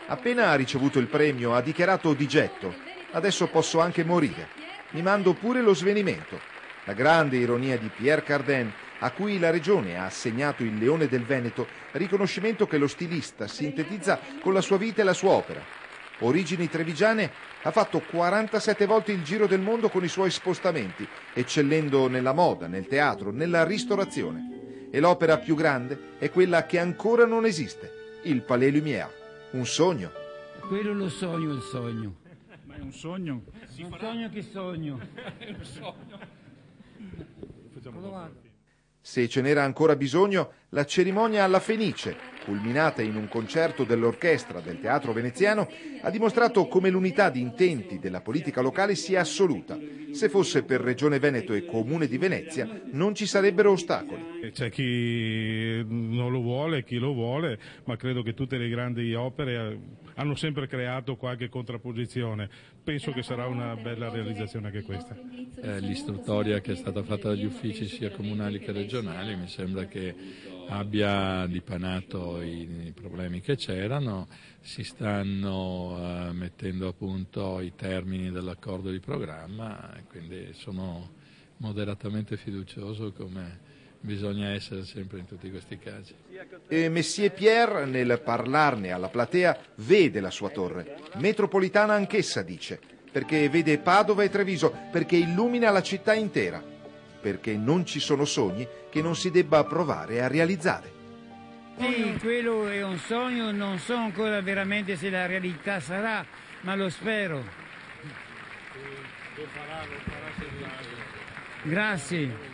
Appena ha ricevuto il premio ha dichiarato di getto: adesso posso anche morire, mi mando pure lo svenimento. La grande ironia di Pierre Cardin, a cui la regione ha assegnato il Leone del Veneto, riconoscimento che lo stilista sintetizza con la sua vita e la sua opera. Origini trevigiane, ha fatto 47 volte il giro del mondo con i suoi spostamenti, eccellendo nella moda, nel teatro, nella ristorazione. E l'opera più grande è quella che ancora non esiste, il Palais Lumière. Un sogno. Quello lo sogno, il sogno. Ma è un sogno? Un sogno che sogno. È un sogno. Facciamo dopo. Se ce n'era ancora bisogno, la cerimonia alla Fenice, culminata in un concerto dell'orchestra del Teatro Veneziano, ha dimostrato come l'unità di intenti della politica locale sia assoluta. Se fosse per Regione Veneto e Comune di Venezia, non ci sarebbero ostacoli. C'è chi non lo vuole, chi lo vuole, ma credo che tutte le grandi opere hanno sempre creato qualche contrapposizione. Penso che sarà una bella realizzazione anche questa. L'istruttoria che è stata fatta dagli uffici sia comunali che regionali mi sembra che abbia dipanato i problemi che c'erano, si stanno mettendo a punto i termini dell'accordo di programma, quindi sono moderatamente fiducioso come bisogna essere sempre in tutti questi casi. E Messie Pierre, nel parlarne alla platea, vede la sua torre, metropolitana anch'essa, dice, perché vede Padova e Treviso, perché illumina la città intera, perché non ci sono sogni che non si debba provare a realizzare. Sì, quello è un sogno, non so ancora veramente se la realtà sarà, ma lo spero. Lo farà Grazie.